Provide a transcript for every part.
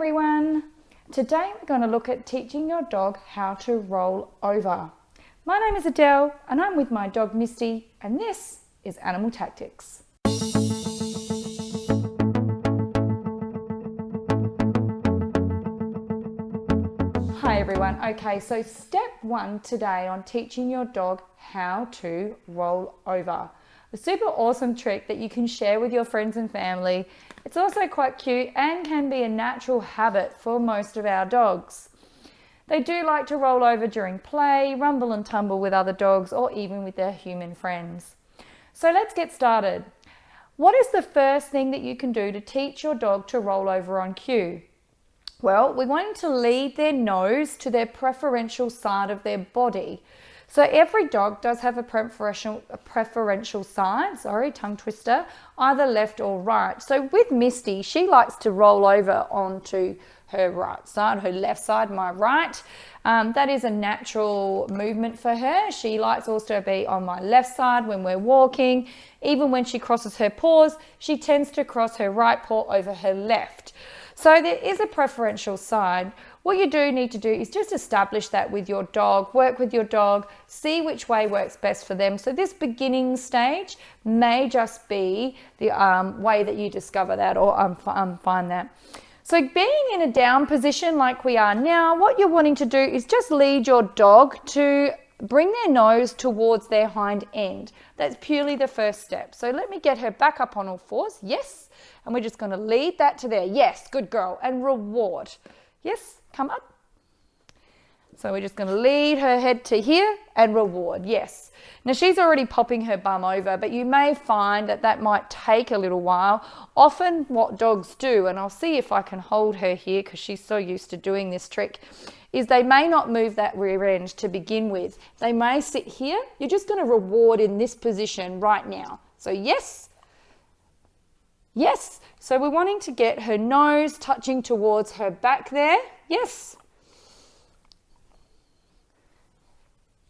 everyone! Today we're going to look at teaching your dog how to roll over. My name is Adele and I'm with my dog Misty, and this is Animal Tactics. Hi everyone. Okay, so step one today on teaching your dog how to roll over. A super awesome trick that you can share with your friends and family. It's also quite cute and can be a natural habit for most of our dogs. They do like to roll over during play, rumble and tumble with other dogs, or even with their human friends. So let's get started. What is the first thing that you can do to teach your dog to roll over on cue? Well, we want them to lead their nose to their preferential side of their body. So every dog does have a preferential side, tongue twister, either left or right. So with Misty, she likes to roll over onto her right side, her left side, my right. That is a natural movement for her. She likes also to be on my left side when we're walking. Even when she crosses her paws, she tends to cross her right paw over her left. So there is a preferential side. What you do need to do is just establish that with your dog, work with your dog, see which way works best for them. So this beginning stage may just be the way that you discover that or find that. So being in a down position like we are now, what you're wanting to do is just lead your dog to bring their nose towards their hind end. That's purely the first step. So let me get her back up on all fours. Yes. And we're just going to lead that to there. Yes, good girl. And reward. Yes, come up. So we're just going to lead her head to here and reward. Yes. Now she's already popping her bum over, but you may find that that might take a little while. Often what dogs do, and I'll see if I can hold her here because she's so used to doing this trick, is they may not move that rear end to begin with. They may sit here. You're just going to reward in this position right now. So yes. Yes, so we're wanting to get her nose touching towards her back there. Yes.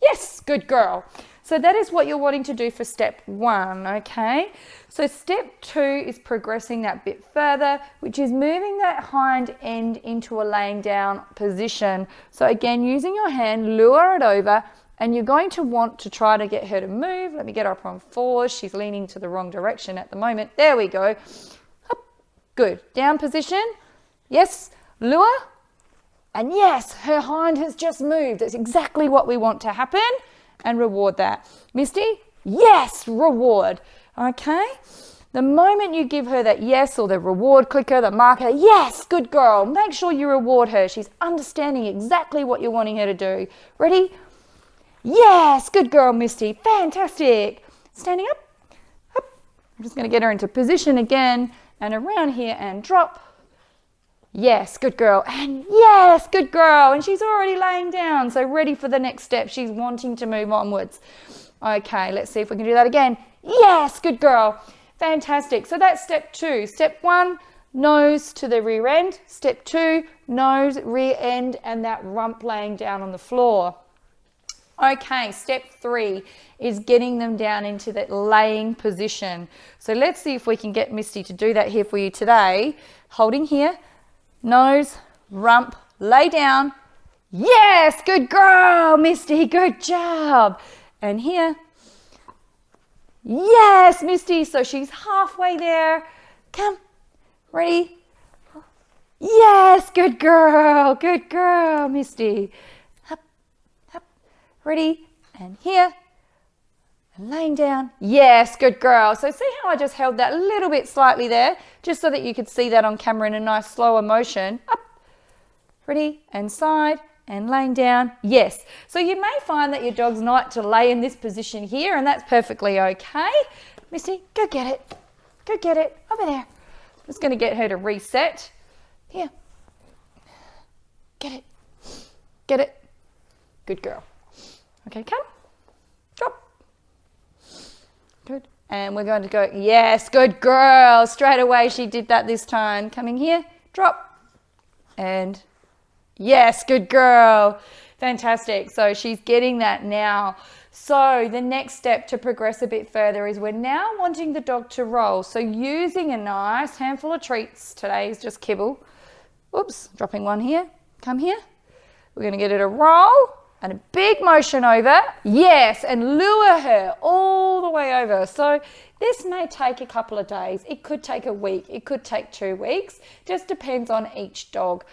Yes, good girl. So that is what you're wanting to do for step one, okay? So step two is progressing that bit further, which is moving that hind end into a laying down position. So again, using your hand, lure it over, and you're going to want to try to get her to move. Let me get her up on fours. She's leaning to the wrong direction at the moment. There we go. Up. Good. Down position. Yes. Lure. And yes, her hind has just moved. That's exactly what we want to happen. And reward that. Misty? Yes. Reward. Okay. The moment you give her that yes or the reward clicker, the marker, yes, good girl. Make sure you reward her. She's understanding exactly what you're wanting her to do. Ready? Yes, good girl, Misty. Fantastic. Standing up. Up. I'm just going to get her into position again and around here and drop. Yes, good girl. And yes, good girl. And she's already laying down, so ready for the next step. She's wanting to move onwards. Okay, let's see if we can do that again. Yes, good girl. Fantastic. So that's step two. Step one, nose to the rear end. Step two, nose, rear end, and that rump laying down on the floor. Okay, step three is getting them down into that laying position. So let's see if we can get Misty to do that here for you today. Holding here, nose, rump, lay down. Yes, good girl, Misty, good job. And here, yes, Misty, so she's halfway there. Come, ready? Yes, good girl, Misty. Ready? And here. And laying down. Yes, good girl. So see how I just held that a little bit slightly there, just so that you could see that on camera in a nice slower motion. Up. Ready? And side. And laying down. Yes. So you may find that your dog's like to lay in this position here, and that's perfectly okay. Misty, go get it. Go get it. Over there. I'm just going to get her to reset. Here. Get it. Get it. Good girl. Okay, come, drop. Good. And we're going to go, yes, good girl. Straight away, she did that this time. Coming here, drop. And yes, good girl. Fantastic. So she's getting that now. So the next step to progress a bit further is we're now wanting the dog to roll. So using a nice handful of treats, today is just kibble. Oops, dropping one here. Come here. We're going to get it a roll and a big motion over. Yes, and lure her all the way over. So this may take a couple of days. It could take a week. It could take 2 weeks. Just depends on each dog.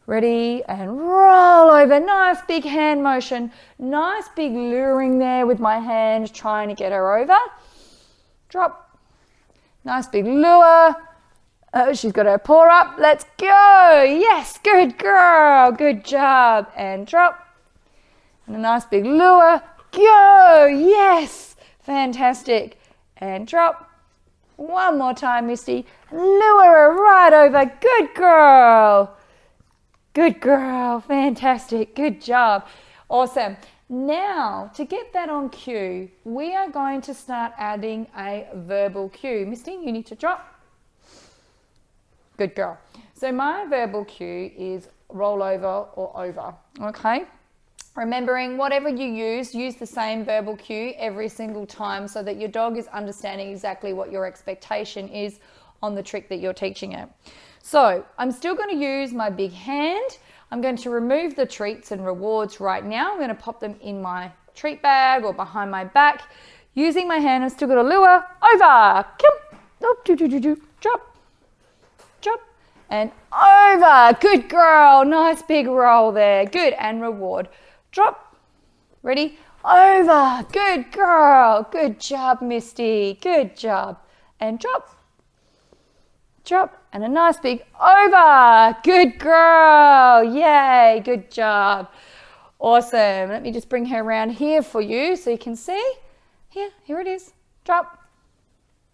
Ready, and roll over. Nice big hand motion. Nice big luring there with my hand, trying to get her over. Drop. Nice big lure. Oh, she's got her paw up. Let's go. Yes, good girl. Good job. And drop. And a nice big lure. Go. Yes. Fantastic. And drop. One more time, Misty. Lure her right over. Good girl. Good girl. Fantastic. Good job. Awesome. Now, to get that on cue, we are going to start adding a verbal cue. Misty, you need to drop. Good girl. So my verbal cue is roll over or over, okay? Remembering whatever you use the same verbal cue every single time so that your dog is understanding exactly what your expectation is on the trick that you're teaching it. So I'm still going to use my big hand. I'm going to remove the treats and rewards right now. I'm going to pop them in my treat bag or behind my back. Using my hand, I'm still going to lure over. Come. Drop. Drop. And over. Good girl. Nice big roll there. Good. And reward. Drop. Ready? Over. Good girl. Good job, Misty. Good job. And drop. Drop. And a nice big over. Good girl. Yay. Good job. Awesome. Let me just bring her around here for you so you can see. Here it is. Drop.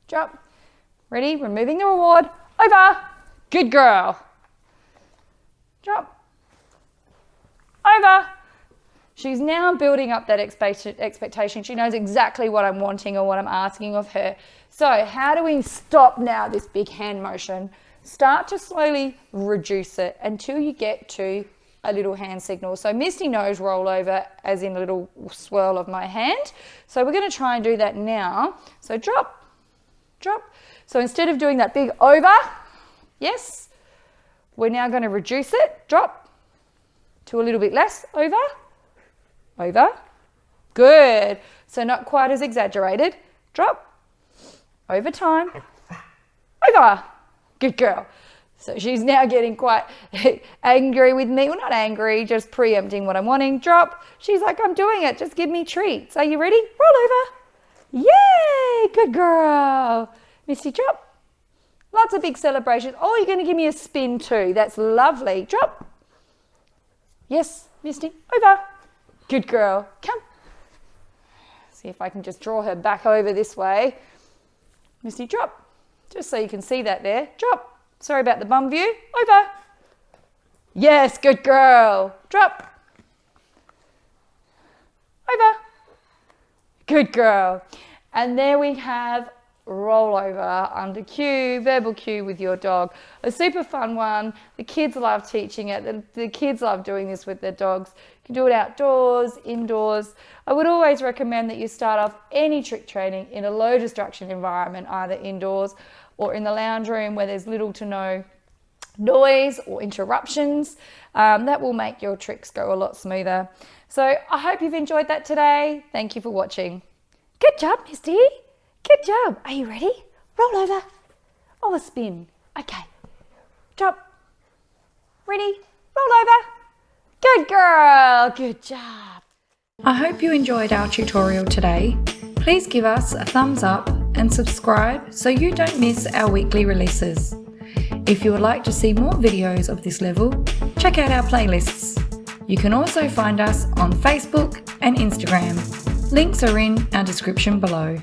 Drop. Ready? Removing the reward. Over. Good girl. Drop. Over. She's now building up that expectation. She knows exactly what I'm wanting or what I'm asking of her. So how do we stop now this big hand motion? Start to slowly reduce it until you get to a little hand signal. So Misty knows roll over as in a little swirl of my hand. So we're going to try and do that now. So drop, drop. So instead of doing that big over, yes, we're now going to reduce it, drop to a little bit less, over, over, good. So not quite as exaggerated, drop, over time, over, good girl. So she's now getting quite angry with me. Well, not angry, just preempting what I'm wanting. Drop. She's like, I'm doing it. Just give me treats. Are you ready? Roll over. Yay, good girl. Misty, drop. Lots of big celebrations. Oh, you're going to give me a spin too. That's lovely. Drop. Yes, Misty, over. Good girl. Come. See if I can just draw her back over this way. Misty, drop. Just so you can see that there. Drop. Sorry about the bum view. Over. Yes, good girl. Drop. Over. Good girl. And there we have roll over under cue, verbal cue with your dog. A super fun one. The kids love teaching it. The kids love doing this with their dogs. You can do it outdoors, indoors. I would always recommend that you start off any trick training in a low distraction environment, either indoors or in the lounge room where there's little to no noise or interruptions. That will make your tricks go a lot smoother. So I hope you've enjoyed that today. Thank you for watching. Good job, Misty. Good job. Are you ready? Roll over. Oh, a spin. Okay. Drop. Ready? Roll over. Good girl. Good job. I hope you enjoyed our tutorial today. Please give us a thumbs up and subscribe so you don't miss our weekly releases. If you would like to see more videos of this level, check out our playlists. You can also find us on Facebook and Instagram. Links are in our description below.